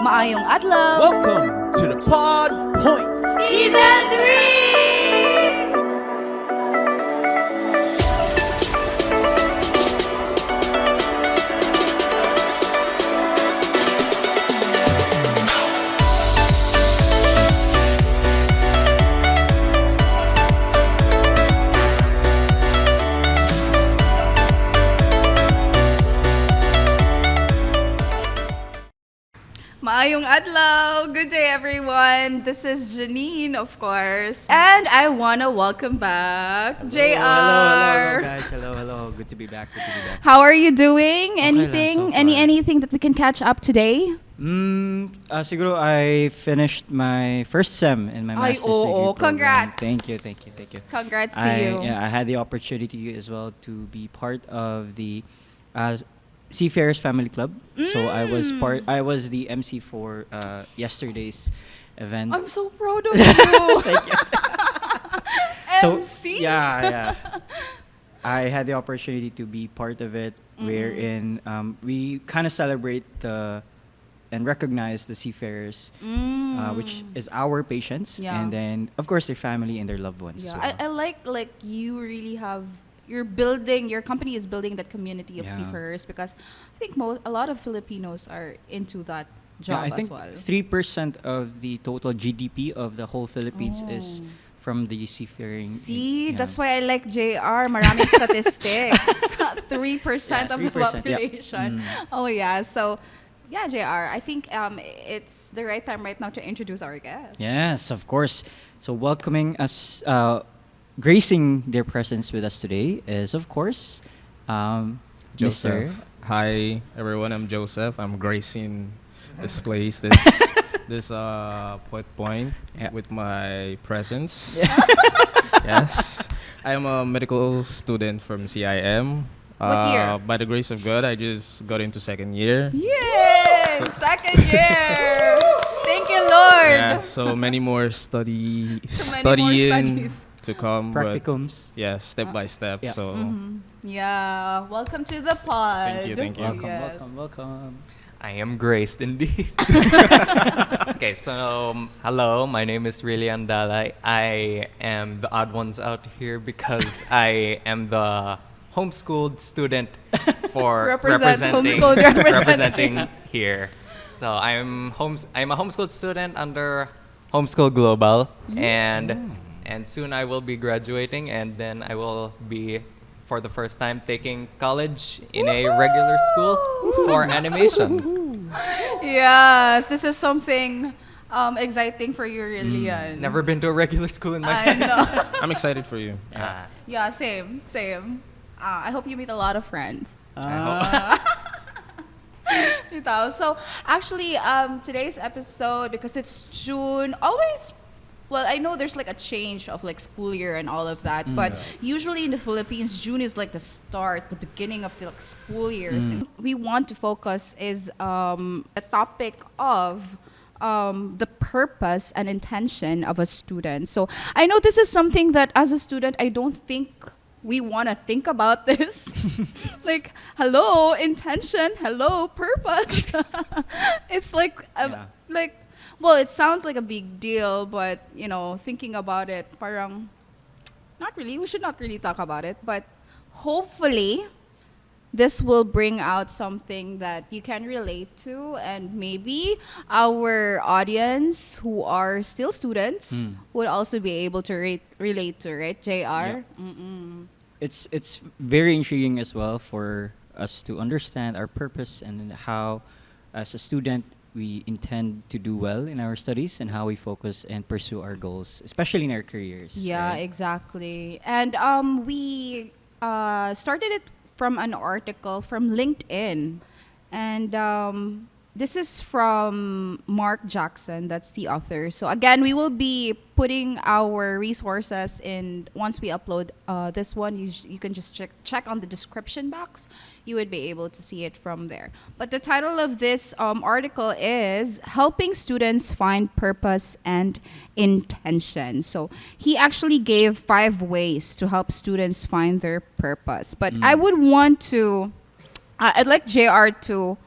Maayong adlaw! Welcome to the Pod Point. Season 3! Maayong adlaw! Good day, everyone. This is Janine, of course. And I want to welcome back JR. Hello, guys. Hello. Good to be back. How are you doing? Okay lang Anything? so far. Anything that we can catch up today? Siguro I finished my first sem in my master's degree program. Congrats. Thank you. Congrats to you. I had the opportunity as well to be part of the Seafarers Family Club. So I was the MC for yesterday's event. I'm so proud of you. Thank you. MC? Yeah. I had the opportunity to be part of it, wherein we kind of celebrate and recognize the seafarers, which is our patients, and then of course their family and their loved ones. Yeah, as well. I like you really have. Your company is building that community of seafarers because I think a lot of Filipinos are into that job I think as well. 3% of the total GDP of the whole Philippines is from the seafaring. See, that's why I like JR. Maraming statistics. 3% of the 3%, population. Yeah. Oh yeah. So yeah, JR, I think it's the right time right now to introduce our guest. Yes, of course. So welcoming us, gracing their presence with us today is of course, Joseph. Mr. Hi everyone, I'm Joseph. I'm gracing this place, this Pod Point with my presence. Yes. I'm a medical student from CIM. What year? By the grace of God, I just got into second year. Yay! Second year. Thank you, Lord. Yeah, so many more So many more studying studies. to come. But Practicums. yeah, step by step. yeah. So Yeah. Welcome to the pod. Thank you. Yes. Welcome. I am graced indeed. Okay, so hello, my name is Rilian. I am the odd ones out here because I am the homeschooled student for Homeschooled representing here. So I'm a homeschooled student under Homeschool Global, and soon I will be graduating, and then I will be for the first time taking college in a regular school for animation. Yes, this is something exciting for you, Rilian. Never been to a regular school in my I life. know. I'm excited for you. Yeah, same. I hope you meet a lot of friends. So actually, today's episode, because it's June, well, I know there's like a change of like school year and all of that, but usually in the Philippines, June is like the beginning of the like, school years. And we want to focus is the topic of the purpose and intention of a student. So I know this is something that as a student, I don't think we want to think about this. Like, hello, intention, hello, purpose. It's like, well, it sounds like a big deal, but, thinking about it, parang, not really, we should not really talk about it, but hopefully, this will bring out something that you can relate to, and maybe our audience who are still students would also be able to relate to, right, JR? Yeah. It's very intriguing as well for us to understand our purpose and how, as a student, we intend to do well in our studies and how we focus and pursue our goals, especially in our careers. Yeah, right? exactly. And we started it from an article from LinkedIn. And this is from Mark Jackson, that's the author. So again, we will be putting our resources in once we upload this one. You can just check on the description box. You would be able to see it from there. But the title of this article is Helping Students Find Purpose and Intention. So he actually gave 5 ways to help students find their purpose. But I would want to, I'd like JR to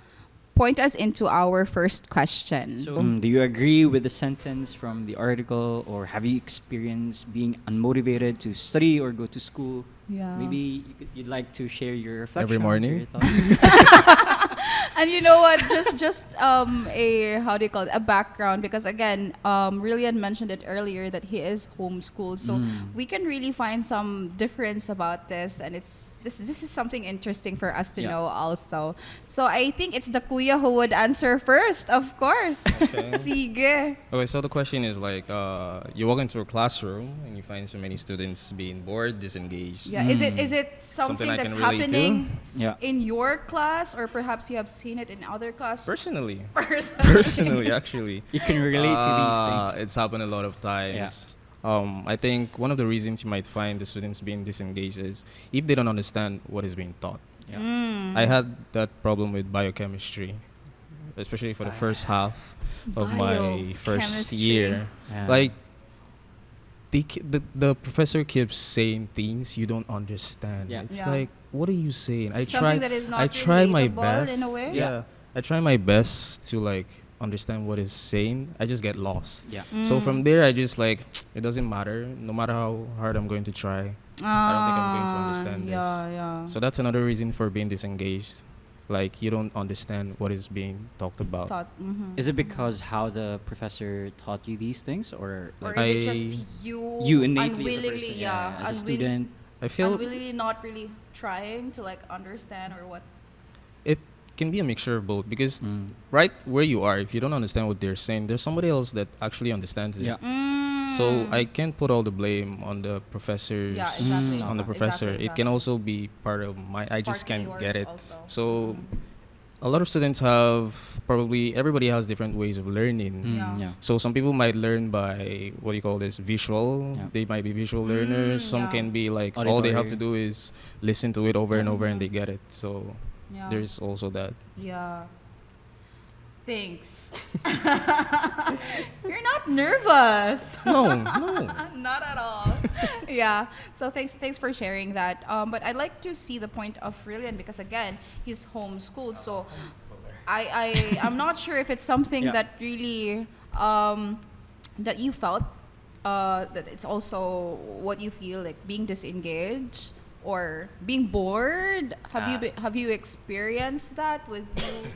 point us into our first question. So, do you agree with the sentence from the article, or have you experienced being unmotivated to study or go to school? Yeah. Maybe you'd like to share your reflections. Every morning? Or your thoughts. And you know what? Just a how do you call it? A background, because again, Rilian mentioned it earlier that he is homeschooled, so we can really find some difference about this, and this is something interesting for us to know also. So I think it's the kuya who would answer first, of course. Okay. Sige. Okay, so the question is like, you walk into a classroom and you find so many students being bored, disengaged. Yeah. Is it something I that's can relate to? happening Yeah. in your class, or perhaps you have seen it in other classes? Personally, Personally. actually, You can relate to these things. it's happened a lot of times. I think one of the reasons you might find the students being disengaged is if they don't understand what is being taught. Yeah. I had that problem with biochemistry, especially for the first half of my first Biochemistry. year. Yeah. Like, the professor keeps saying things you don't understand. Yeah. It's Yeah. like, what are you saying? Something that is not I try my relatable best. in a way? Yeah. I try my best to like understand what is saying. I just get lost. Yeah. So from there, I just like, it doesn't matter. No matter how hard I'm going to try, I don't think I'm going to understand this. Yeah. So that's another reason for being disengaged. Like, you don't understand what is being talked about. Is it because how the professor taught you these things, or Or like is it I- just you, you innately unwillingly, as a person, as a student? I feel unwillingly not really trying to like understand or what? it can be a mixture of both because Mm. right where you are, if you don't understand what they're saying, there's somebody else that actually understands it. Yeah. So I can't put all the blame on the professors, Yeah, exactly. on the professor. Exactly, It can also be part of I just Partly can't get yours it. also. So a lot of students have everybody has different ways of learning. Yeah. So some people might learn by what do you call this, visual. Yeah. They might be visual learners. Some yeah. can be like all they have to Auditory. do is listen to it over and over and they get it. So Yeah. there's also that. Yeah. Thanks. You're not nervous. No, no. Not at all. Yeah. So thanks for sharing that. But I'd like to see the point of Rilian, because again, he's homeschooled. So I'm not sure if it's something Yeah. that really that you felt that it's also what you feel like being disengaged or being bored. Have you experienced that with you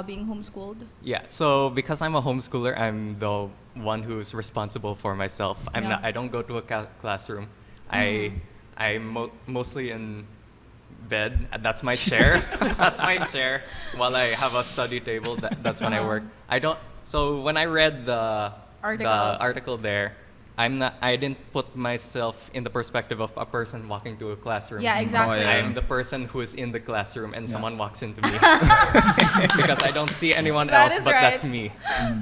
being homeschooled? Yeah, so because I'm a homeschooler, I'm the one who's responsible for myself. Yeah. I don't go to a classroom. I'm mostly in bed. That's my chair. That's my chair. While I have a study table, that's when I work. I don't. So when I read the article there, I didn't put myself in the perspective of a person walking to a classroom. Yeah, exactly. yeah. I'm the person who is in the classroom and Yeah. someone walks into me. Because I don't see anyone That else, is but right. that's me.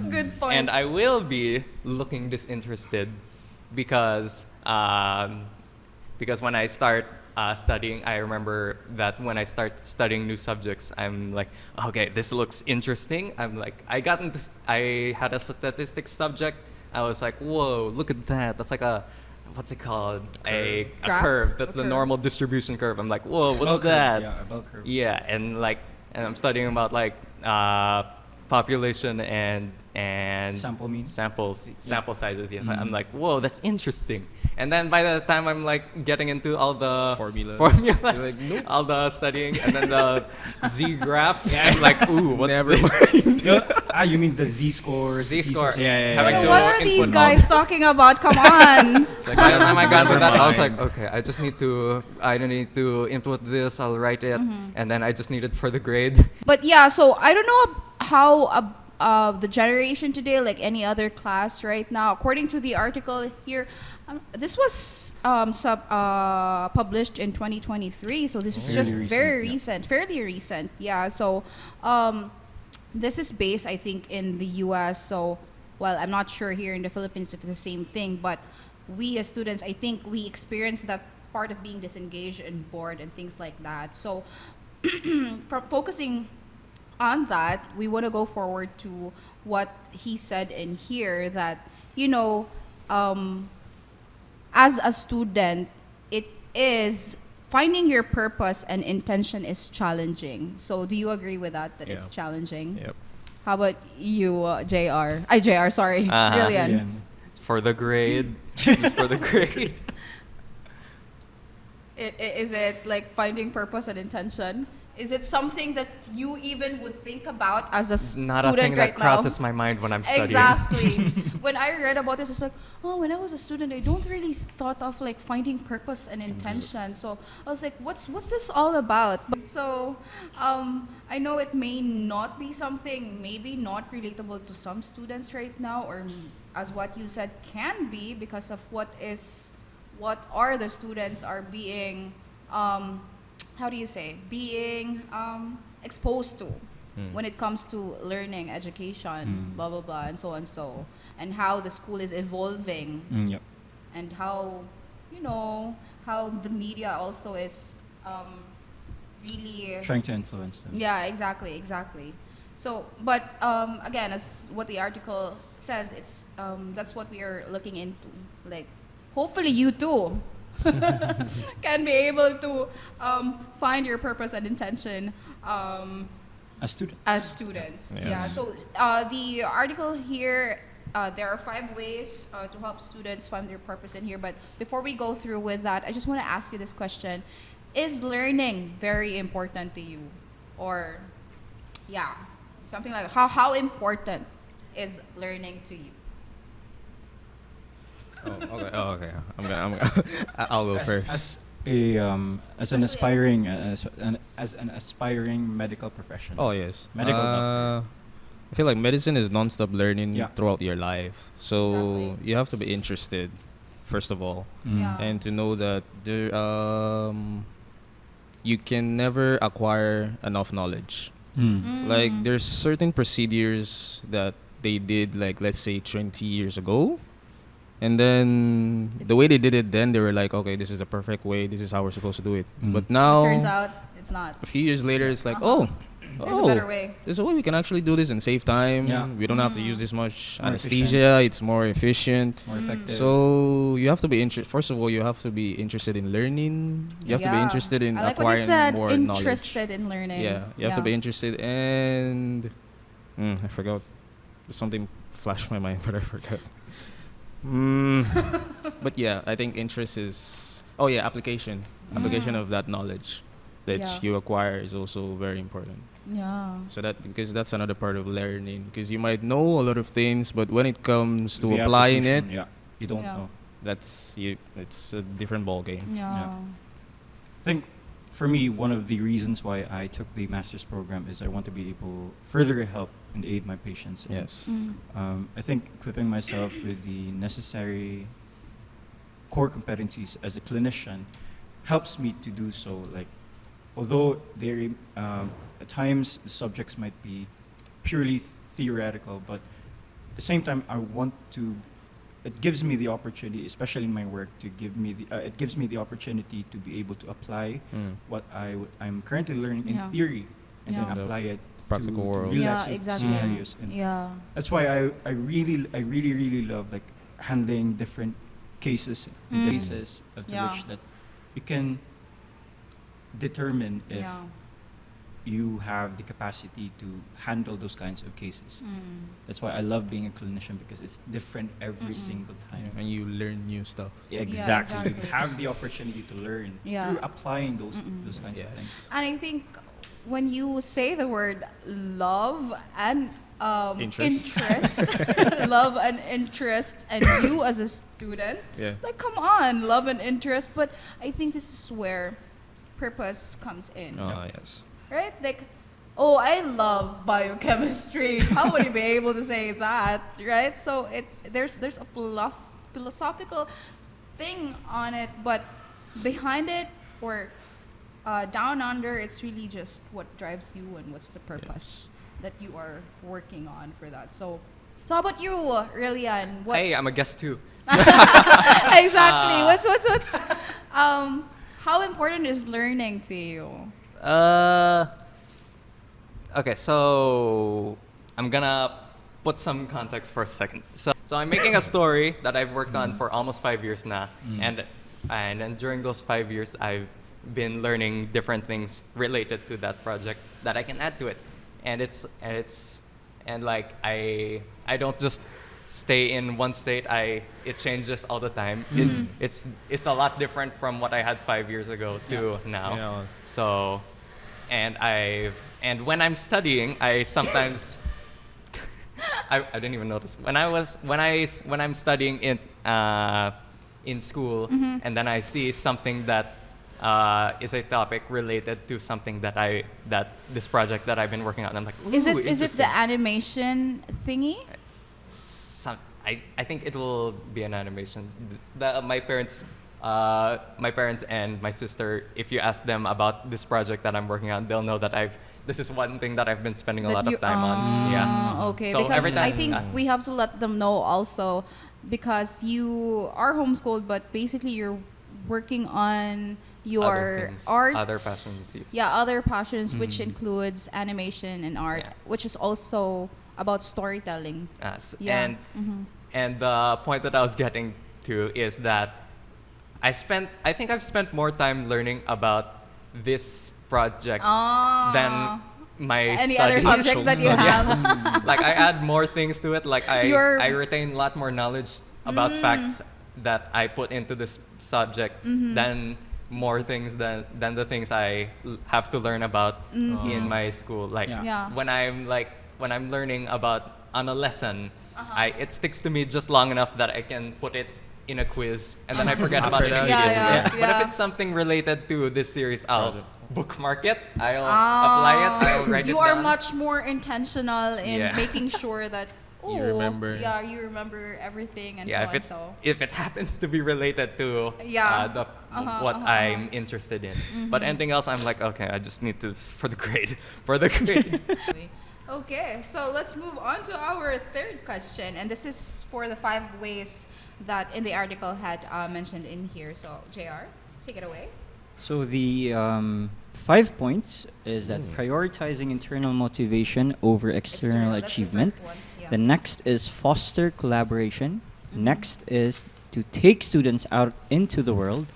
Good point. And I will be looking disinterested because when I start studying, I remember that when I start studying new subjects, I'm like, okay, this looks interesting. I had a statistics subject. I was like, whoa, look at that. That's like what's it called? A Graph? curve. That's A the curve. normal distribution curve. I'm like, whoa, Bell what's curve, that? yeah, a bell curve. Yeah, and I'm studying about population and Sample mean. sample sizes. Yes, I'm like, whoa, that's interesting. And then by the time I'm like getting into all the Formulas. formulas, You're like, nope. all the studying, and then the z graph, I'm like, ooh, what's Never this? You mean the Z-scores? Z-score. Yeah. Having What to what are these input guys talking about? Come on. Like by the time I got to Never that, I was mind. like, okay, I don't need to input this. I'll write it, and then I just need it for the grade. But yeah, so I don't know how the generation today, like any other class right now, according to the article here, this was published in 2023, so this is just fairly recent. Yeah, so this is based, I think, in the U.S. So, well, I'm not sure here in the Philippines if it's the same thing, but we as students, I think we experience that part of being disengaged and bored and things like that. So, focusing on that, we want to go forward to what he said in here, that, you know, as a student, it is finding your purpose and intention is challenging. So do you agree with that? That it's Yeah. challenging? Yep. How about you, JR? JR, sorry. Uh-huh. Rilian. Rilian. For the grade. Just for the grade. Is it like finding purpose and intention? Is it something that you even would think about as a It's student not a thing right that now? crosses my mind when I'm studying. Exactly. When I read about this, it's like, oh, when I was a student, I don't really thought of like finding purpose and intention. So I was like, what's this all about? So I know it may not be something, maybe not relatable to some students right now, or as what you said, can be because of what are the students are being, how do you say, being exposed to when it comes to learning, education, blah, blah, blah, and so on, and how the school is evolving, Yep. and how, how the media also is really... Trying to influence them. Yeah, exactly. So, but again, as what the article says, it's that's what we are looking into. Like, hopefully you too can be able to find your purpose and intention As students. as students. Yes. Yeah. So the article here, there are 5 ways to help students find their purpose in here. But before we go through with that, I just want to ask you this question: is learning very important to you, or something like that? How important is learning to you? Oh, okay. I'll go first. As an aspiring medical professional. Oh yes. Medical doctor. I feel like medicine is non-stop learning Yeah. throughout your life. So Exactly. you have to be interested, first of all, Yeah. and to know that there you can never acquire enough knowledge. Like there's certain procedures that they did, like let's say 20 years ago, and then the way they did it then, they were like, okay, this is the perfect way, this is how we're supposed to do it. But now Turns out it's not. a few years later, it's like, There's a better way. there's a way we can actually do this and save time. Yeah. We don't have to use this much More anesthesia. It's more efficient. More effective. So you have to be first of all, you have to be interested in learning. You have to be Yeah. interested in I like what you acquiring said, more knowledge. interested in learning. Yeah, you have to be interested, and I forgot. Something flashed my mind, but I forgot. But yeah, I think interest is application of that knowledge that Yeah. you acquire is also very important. Yeah. So because that's another part of learning, because you might know a lot of things, but when it comes to The applying it, application, you don't Yeah. know. it's a different ball game. Yeah. I think for me, one of the reasons why I took the master's program is I want to be able further help and aid my patients. And, Yes. I think equipping myself with the necessary core competencies as a clinician helps me to do so. Like, although there at times the subjects might be purely theoretical, but at the same time I want to. It gives me the opportunity, especially in my work, it gives me the opportunity to be able to apply what I'm currently learning in Yeah. theory and Yeah. then apply it Practical to world. real Yeah, life exactly. scenarios. And Yeah. that's why I really love like handling different cases, cases to Yeah. which that you can determine if Yeah. you have the capacity to handle those kinds of cases. That's why I love being a clinician, because it's different every single time. And you learn new stuff. Exactly. You exactly. have the opportunity to learn Yeah. through applying those kinds of Yes. things. And I think when you say the word love and Interest. love and interest, and you as a student, Yeah. like, come on, love and interest. But I think this is where purpose comes in. Yes. Right? Like, oh, I love biochemistry. How would you be able to say that? Right? So there's a philosophical thing on it, but behind it, or down under, it's really just what drives you and what's the purpose that you are working on for that. So how about you, Rilian? Hey, I'm a guest too. Exactly. What's how important is learning to you? Okay, so I'm gonna put some context for a second. So I'm making a story that I've worked on for almost 5 years now, and then during those 5 years, I've been learning different things related to that project that I can add to it, and like I don't just stay in one state. It changes all the time. It's a lot different from what I had 5 years ago to now. Yeah. So, and when I'm studying, I sometimes I didn't even notice when I'm studying in school, and then I see something that is a topic related to something that this project that I've been working on. I'm like, ooh, Is it interesting. the animation thingy? I think it will be an animation. My parents and my sister, if you ask them about this project that I'm working on, they'll know that this is one thing that I've been spending a lot of time on. Yeah. Okay, So every because I time- think we have to let them know also, because you are homeschooled, but basically you're working on your Other things, arts, other passions, yes. Yeah, other passions, which includes animation and art, Yeah. which is also about storytelling. Yeah. And the point that I was getting to is that I think I've spent more time learning about this project than my Any other studies. subjects that you Yes. have. Like I add more things to it. Like You're- I retain a lot more knowledge about facts that I put into this subject than more things than the things I have to learn about in my school. Like Yeah. when I'm learning about on a lesson, it sticks to me just long enough that I can put it in a quiz and then I forget about it Yeah, immediately. yeah, But yeah. if it's something related to this series, I'll bookmark it. I'll apply it. I'll write it You down. are much more intentional in Yeah. making sure that You remember. Yeah, you remember everything and Yeah, so on. So if it happens to be related to Yeah. what I'm interested in. But anything else, I'm like, okay, I just need to for the grade. Okay, so let's move on to our third question, and this is for the 5 ways that in the article had mentioned in here. So JR, take it away. So the 5 points is that prioritizing internal motivation over external That's the achievement. first one, yeah. The next is foster collaboration. Next is to take students out into the world.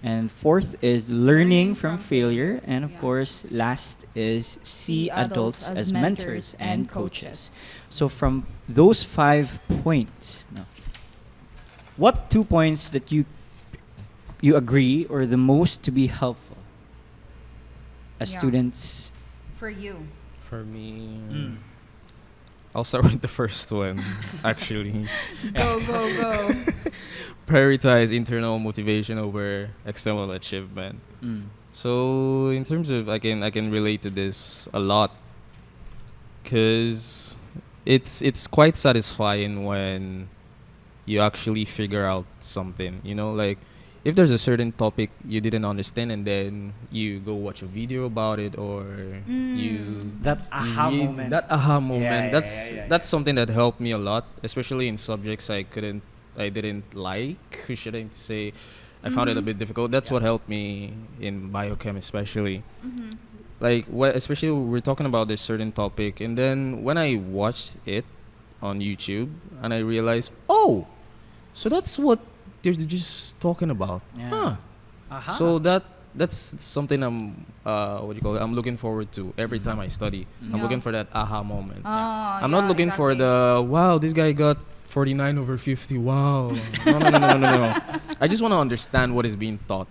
And fourth is learning from failure. And of Yeah. course, last is see adults as mentors and coaches. So from those 5 points, now, what 2 points that you agree or the most to be helpful as Yeah. students? For you. For me, I'll start with the first one, actually. Go. Prioritize internal motivation over external achievement. So in terms of, I can relate to this a lot, because it's quite satisfying when you actually figure out something. You know, like if there's a certain topic you didn't understand and then you go watch a video about it, or you That aha read moment. that aha moment. Yeah, That's something that helped me a lot, especially in subjects I didn't like. Who shouldn't say? I found it a bit difficult. That's what helped me in biochem, especially. Like, especially we're talking about this certain topic, and then when I watched it on YouTube, and I realized, oh, so that's what they're just talking about. Yeah. Huh. Aha. So that's something I'm looking forward to every time I study. I'm Yeah. looking for that aha moment. Ah, I'm not yeah, looking for exactly. the wow, this guy got 49 over 50. Wow. No. I just want to understand what is being taught.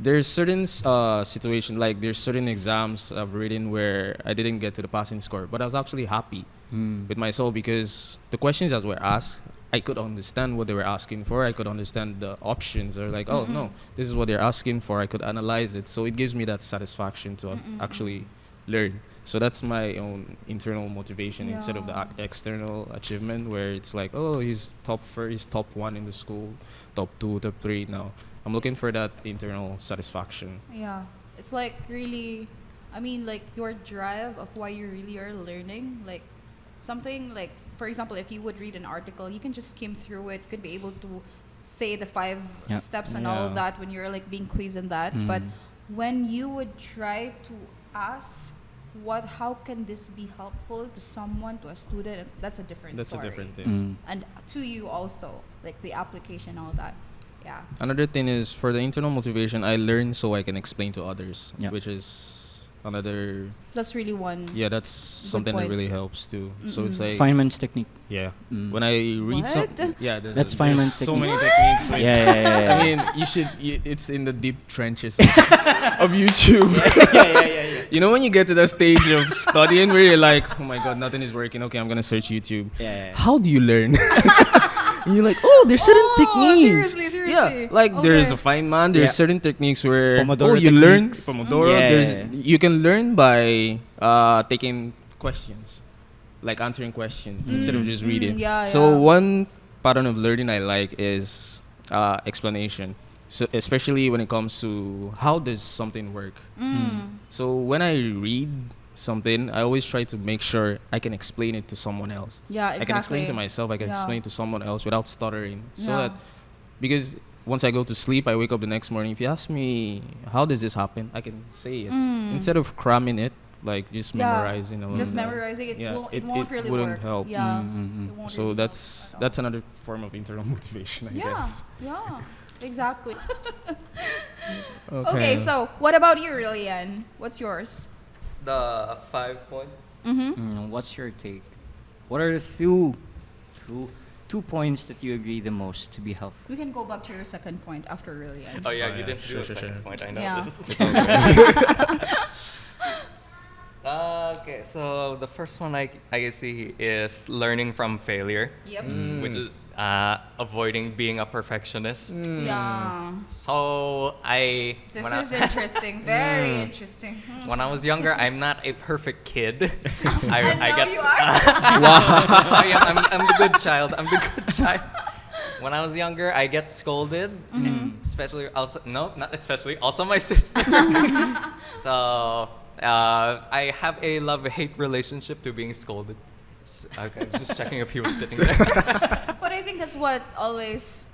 There's certain situation, like there's certain exams I've written where I didn't get to the passing score, but I was actually happy with myself because the questions that were asked, I could understand what they were asking for. I could understand the options. Or like, oh no, this is what they're asking for. I could analyze it. So it gives me that satisfaction to actually learn. So that's my own internal motivation instead of the external achievement, where it's like, oh, he's top 1 in the school, top 2, top 3. Now I'm looking for that internal satisfaction. Yeah, it's like really, I mean, like your drive of why you really are learning, like something like, for example, if you would read an article, you can just skim through it. You could be able to say the 5 Yep. steps and all of Yeah. that when you're like being quizzed and that. But when you would try to ask, how can this be helpful to someone, to a student? That's a different That's story. a different thing. And to you also, like the application, all that. Yeah. Another thing is for the internal motivation, I learn so I can explain to others, Yeah. which is another. That's really one. Yeah, that's something that point. really helps too. So it's like Feynman's technique. yeah, Mm. when I read What? something, yeah, That's there's Feynman's so technique. many techniques. With, Yeah. I mean, it's in the deep trenches of YouTube. yeah. You know when you get to that stage of studying where you're like, oh my god, nothing is working. Okay, I'm gonna search YouTube. Yeah. How do you learn? And you're like, oh, there's certain techniques. Seriously. Yeah, like there's a Okay. Feynman. There's Yeah. certain techniques where Pomodoro you learn techniques. Pomodoro. Yeah. There's you can learn by taking questions, like answering questions instead of just reading. Yeah, So yeah. one pattern of learning I like is explanation. So especially when it comes to how does something work. So when I read something, I always try to make sure I can explain it to someone else. Yeah, I can explain to exactly. myself. I can Yeah. explain to someone else without stuttering. So Yeah. that because once I go to sleep, I wake up the next morning. If you ask me how does this happen, I can say it instead of cramming it, like just Yeah. memorizing alone. Just Like, memorizing it, yeah, it won't really wouldn't work. help. Yeah. Mm. It won't So really that's help at all. another form of internal motivation, I Yeah. guess. Yeah. Exactly. Okay, so what about you, Rilian? What's yours? The 5 points. What's your take? What are the two points that you agree the most to be helpful? We can go back to your second point after Rilian. Oh yeah, Oh, you yeah. didn't Sure, do the sure, second sure. point. I know Yeah. this. Okay, so the first one I see is learning from failure, Yep. which is avoiding being a perfectionist. Yeah. So This when is I, interesting. Very interesting. when I was younger, I'm not a perfect kid. I And now get you s- are. Oh, yeah, I'm the good child. I'm the good child. When I was younger, I get scolded, especially also not especially also my sister. So I have a love-hate relationship to being scolded. Okay, just checking if he was sitting there. But I think that's what always,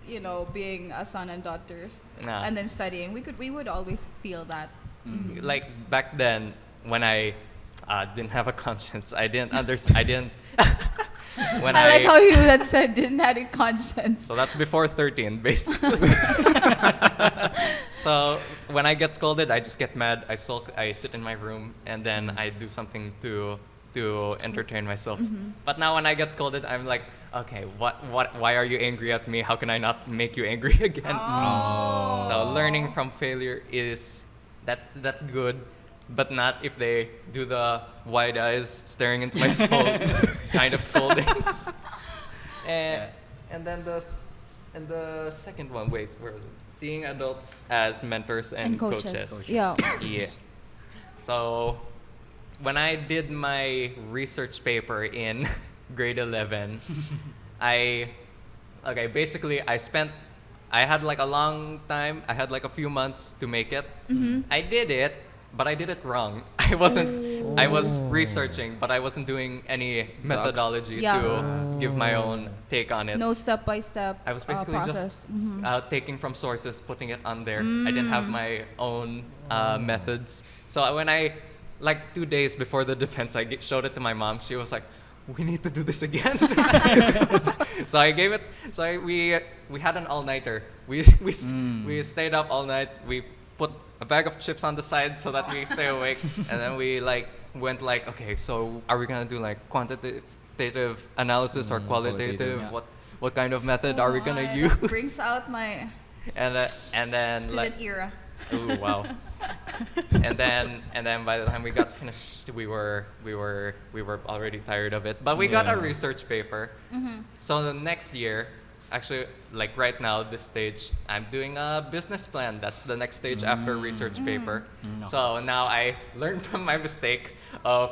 being a son and daughters, Nah. and then studying, we would always feel that. Like back then, when I didn't have a conscience, I didn't understand. I didn't. When I like how you that said didn't have a conscience. So that's before 13, basically. So when I get scolded, I just get mad. I sulk. I sit in my room, and then I do something to entertain myself. But now when I get scolded, I'm like, okay, why are you angry at me? How can I not make you angry again? Oh. So learning from failure that's good, but not if they do the wide eyes staring into my soul kind of scolding. And then the second one, wait, where was it? Seeing adults as mentors and coaches. Yeah. Yeah. So when I did my research paper in grade 11, basically I had like a long time, I had like a few months to make it. I did it, but I did it wrong. I was researching, but I wasn't doing any methodology Yeah. to give my own take on it. No step-by-step I was basically process. just taking from sources, putting it on there. I didn't have my own methods. So when like 2 days before the defense, showed it to my mom. She was like, "We need to do this again." So I gave it. We had an all-nighter. We stayed up all night. We put a bag of chips on the side so that we stay awake, and then we went okay. So are we gonna do quantitative analysis or qualitative? yeah. What kind of method are we gonna use? Brings out my And then student era. ooh, wow. and then by the time we got finished, we were already tired of it. But we got a Yeah. research paper. So the next year, actually, right now, this stage, I'm doing a business plan. That's the next stage after research paper. So now I learned from my mistake of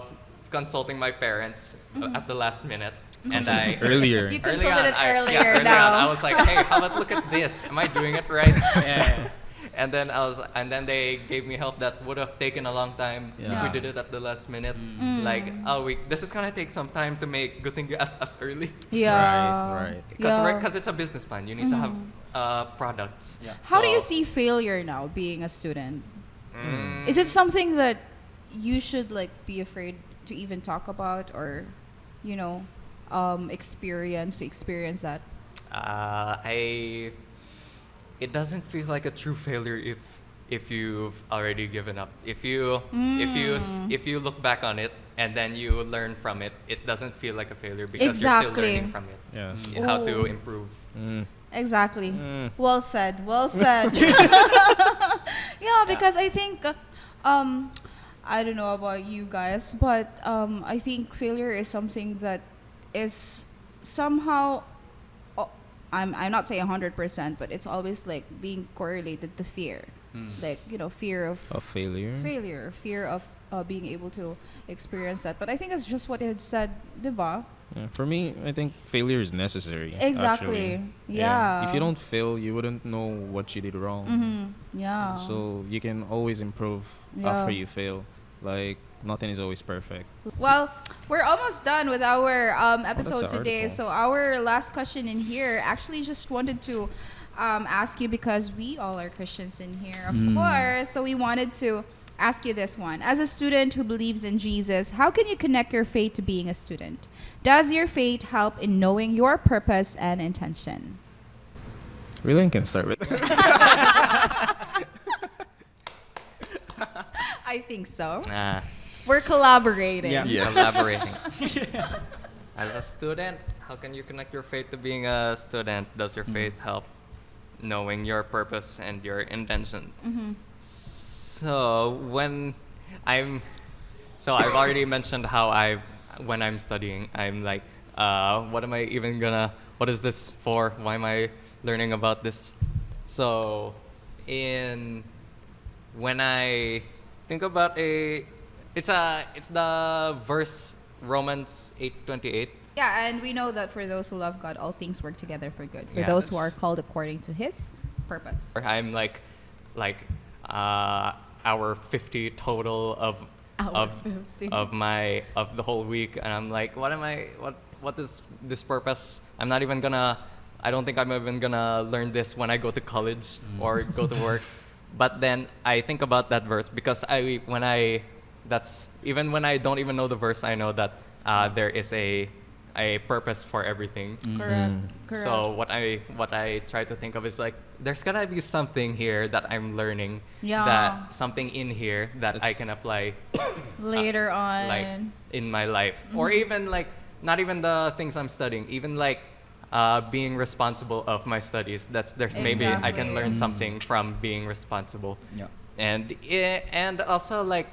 consulting my parents at the last minute. And I Earlier. You early consulted on, it earlier early now. on, I was like, hey, how about look at this? Am I doing it right? Yeah. And then they gave me help that would have taken a long time if Yeah. we did it at the last minute. This is gonna take some time to make good thing as early. Yeah. Right. Because it's a business plan. You need to have products. Yeah. How do you So- see failure now being a student? Mm. Is it something that you should be afraid to even talk about, or experience that? it doesn't feel like a true failure if you've already given up. If you look back on it and then you learn from it, it doesn't feel like a failure because you're still Exactly. learning from it. Yeah. In how to Ooh. improve. Exactly. Mm. Well said. Well said. Yeah, because I think, I don't know about you guys, but I think failure is something that is somehow, oh, I'm not saying 100%, but it's always like being correlated to fear. Like, fear of A failure. failure, fear of being able to experience that. But I think it's just what you had said, diba? Yeah, for me, I think failure is necessary. Exactly. Actually. Yeah. If you don't fail, you wouldn't know what you did wrong. Yeah. So you can always improve Yeah. after you fail. Like nothing is always perfect. Well, we're almost done with our episode the today. article. So our last question in here, actually just wanted to ask you, because we all are Christians in here, of course. So we wanted to ask you this one. As a student who believes in Jesus, how can you connect your faith to being a student? Does your faith help in knowing your purpose and intention? Rilian can start with. I think so. Nah. We're collaborating. Yeah. Yes. Collaborating. As a student, how can you connect your faith to being a student? Does your faith help knowing your purpose and your intention? So I've already mentioned how when I'm studying, I'm like, what is this for? Why am I learning about this? So when I think about it's the verse Romans 8:28. Yeah, and we know that for those who love God, all things work together for good. For Yes. those who are called according to His purpose. I'm like hour 50 total of Hour 50. of the whole week, and I'm like, what is this purpose? I don't think I'm even gonna learn this when I go to college or go to work. But then I think about that verse because even when I don't even know the verse, I know that there is a purpose for everything. Correct. Correct. So what I try to think of is like, there's gotta be something here that I'm learning. Yeah. That something in here that I can apply Later on. like in my life, or even like not even the things I'm studying, even like being responsible of my studies. There's maybe I can Exactly. learn something from being responsible. Yeah. And also like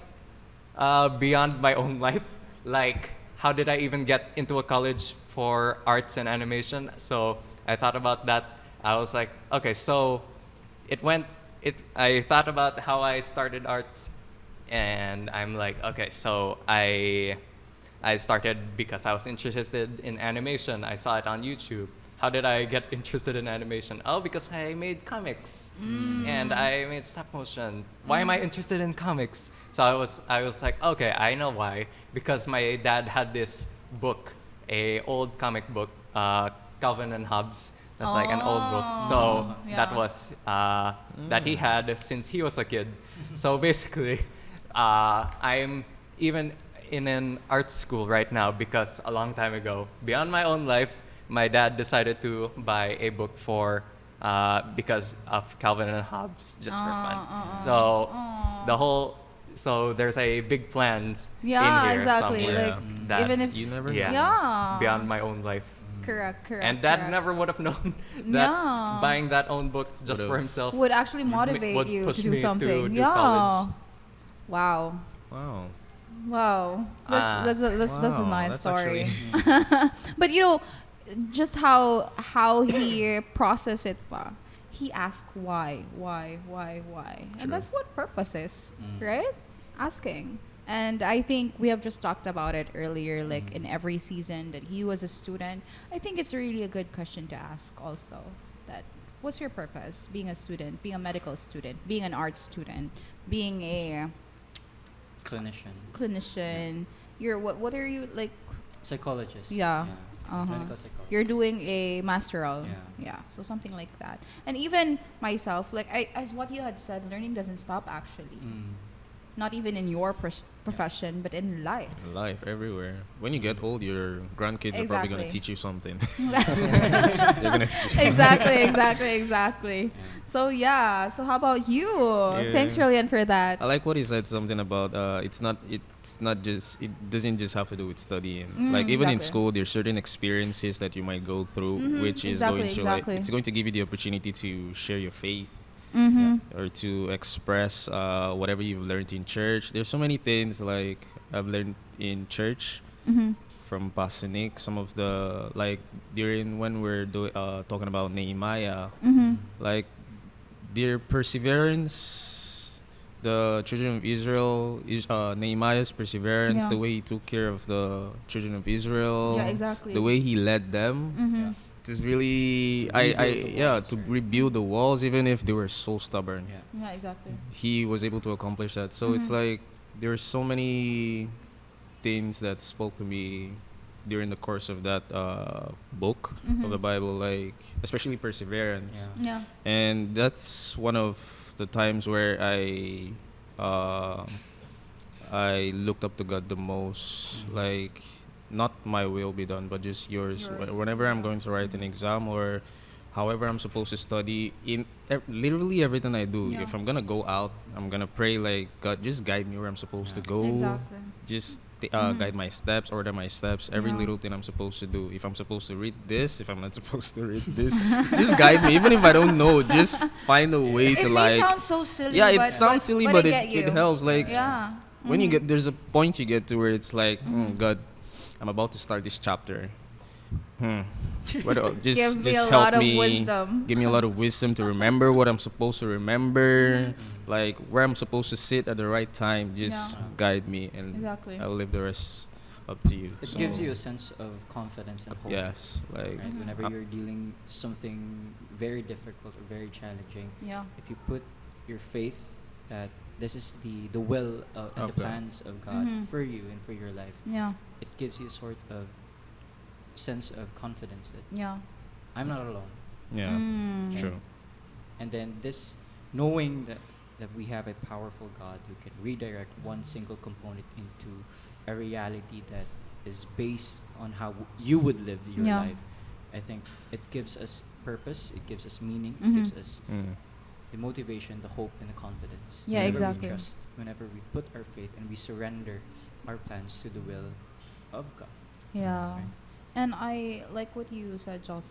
beyond my own life, like how did I even get into a college for arts and animation? So I thought about that. I was like, okay, so I thought about how I started arts, and I'm like, okay, so I started because I was interested in animation. I saw it on YouTube. How did I get interested in animation? Oh, because I made comics and I made stop motion. Why am I interested in comics? So I was like, okay, I know why. Because my dad had this book, a old comic book, Calvin and Hobbes. That's like an old book. So yeah. that was that he had since he was a kid. So basically, I'm even in an art school right now because a long time ago, beyond my own life, my dad decided to buy a book for because of Calvin and Hobbes, just for fun. So there's a big plans Yeah, in here exactly. somewhere Like, that even if You never yeah, know. Yeah. beyond my own life. Correct. And Dad correct. never would have known that Yeah. buying that own book just Would've. for himself would actually motivate would you push to do me to something. do Yeah. college. Wow. Wow. Wow. That's a Wow, nice that's story. actually- But just how he processed it pa. He asked why. And True. that's what purpose is, right? Asking. And I think we have just talked about it earlier, like in every season that he was a student. I think it's really a good question to ask also. That what's your purpose? Being a student, being a medical student, being an art student, being a Clinician. clinician. You're what are you like? Psychologist. Yeah. Uh-huh. Clinical psychologist. You're doing a masteral. Yeah. So something like that. And even myself, like as what you had said, learning doesn't stop actually. Not even in your profession, but in life. Life everywhere. When you get old, your grandkids are probably going to Exactly. teach you something. They're going to teach you. Exactly. So yeah. So how about you? Thanks, Rilian, for that. I like what he said. Something about it's not just, it doesn't just have to do with studying. Like even in exactly. school, there's certain experiences that you might go through, which is exactly, going to exactly. like, it's going to give you the opportunity to share your faith or to express whatever you've learned in church. There's so many things like I've learned in church from Pastor Nick. Some of the like during when we're talking about Nehemiah, like their perseverance, the children of Israel, Nehemiah's perseverance, Yeah. the way he took care of the children of Israel, Yeah, exactly. the way he led them. It was really, to rebuild the walls, even if they were so stubborn. Yeah, exactly. He was able to accomplish that. So it's like there are so many things that spoke to me during the course of that book of the Bible, like especially perseverance. Yeah. And that's one of the times where I looked up to God the most. Like, not my will be done, but just yours. Whenever I'm going to write an exam or however I'm supposed to study, in literally everything I do, Yeah. if I'm gonna go out, I'm gonna pray like, God, just guide me where I'm supposed to go. Exactly. Just guide my steps, order my steps, every Yeah. little thing I'm supposed to do. If I'm supposed to read this, if I'm not supposed to read this, just guide me. Even if I don't know, just find a way It to may like. sound so silly. Yeah, but, it sounds silly, but but I get you. it helps. Like Yeah. when you get, there's a point you get to where it's like, God, I'm about to start this chapter. But Give just me a help lot of me. wisdom. Give me a lot of wisdom to remember what I'm supposed to remember, like where I'm supposed to sit at the right time. Just Yeah. guide me, and Exactly. I'll leave the rest up to you. It So, gives you a sense of confidence and hope. yes, like Right? Whenever you're dealing something very difficult or very challenging, Yeah. if you put your faith that this is the will and the Of God. plans of God for you and for your life, Yeah. it gives you a sort of sense of confidence that Yeah. I'm not alone. yeah, true. And then this knowing that we have a powerful God who can redirect one single component into a reality that is based on how you would live your Yeah. life, I think it gives us purpose, it gives us meaning, Mhm. it gives us Mm. the motivation, the hope, and the confidence. Yeah, Whenever exactly. We trust, whenever we put our faith and we surrender our plans to the will of God. Yeah. Right. And I like what you said, Joseph.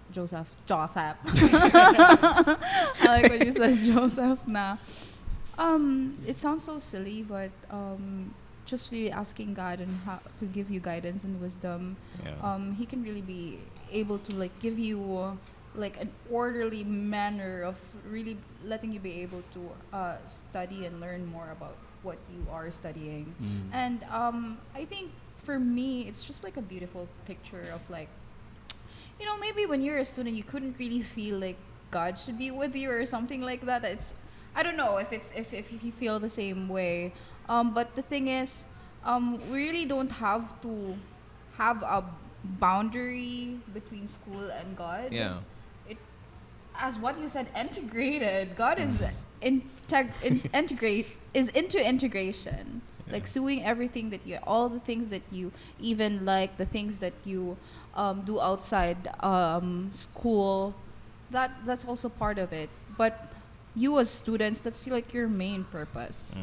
I like what you said, Joseph. It sounds so silly, but just really asking God and how to give you guidance and wisdom. Yeah. He can really be able to like give you like an orderly manner of really letting you be able to study and learn more about what you are studying. And I think for me, it's just like a beautiful picture of like, you know, maybe when you're a student, you couldn't really feel like God should be with you or something like that. It's, I don't know if it's if you feel the same way. But the thing is, we really don't have to have a boundary between school and God. Yeah. It, as what you said, integrated. God is integrate is into integration. Yeah. Like suing everything that you, all the things that you even like, the things that you do outside school, that's also part of it. But you as students, that's like your main purpose.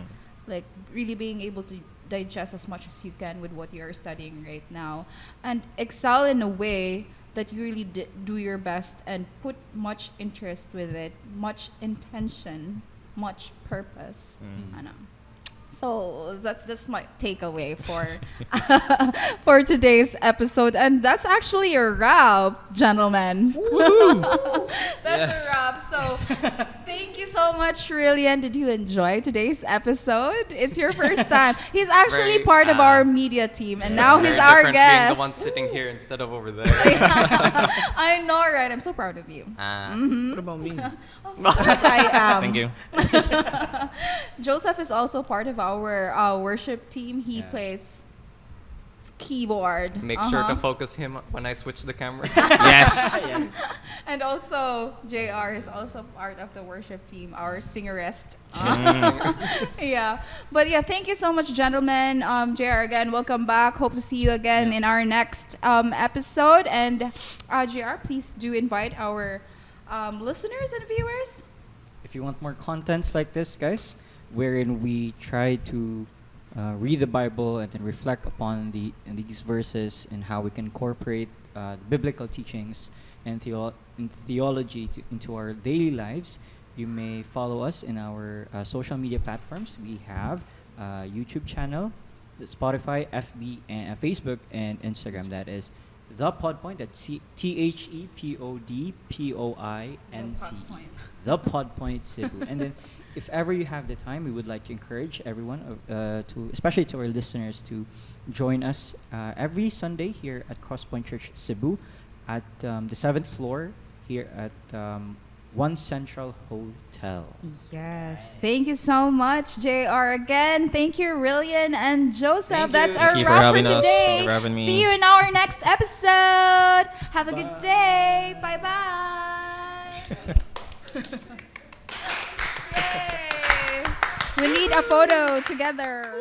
Like really being able to digest as much as you can with what you're studying right now and excel in a way that you really do your best and put much interest with it, much intention, much purpose. I know. So that's my takeaway for for today's episode, and that's actually a wrap, gentlemen. That's Yes. a wrap. So thank you so much, Rilian. Did you enjoy today's episode? It's your first time. He's actually Very, part of our media team, and now he's Very our different guest. Being the one sitting here instead of over there. I know, right? I'm so proud of you. What about me? Of course, I am. Thank you. Joseph is also part of our worship team. He Yeah. plays keyboard. Make sure to focus him when I switch the camera. Yes. And also, JR is also part of the worship team, our singerist. Yeah. But yeah, thank you so much, gentlemen. JR, again, welcome back. Hope to see you again in our next episode. And JR, please do invite our listeners and viewers. If you want more contents like this, guys, wherein we try to read the Bible and then reflect upon these verses and how we can incorporate biblical teachings and theology into our daily lives, you may follow us in our social media platforms. We have a YouTube channel, the Spotify, FB, and Facebook, and Instagram. That is the Pod Pointe. That's THEPODPOINT. The Pod Pointe Cebu. And then, if ever you have the time, we would like to encourage everyone, especially to our listeners, to join us every Sunday here at Crosspoint Church Cebu at the 7th floor here at One Central Hotel. Yes. Thank you so much, JR. Again, thank you, Rilian and Joseph. That's our Thank you for wrap for having us. today. Thank you for having me. See you in our next episode. Have a good day. Bye-bye. Yay. We need a photo together.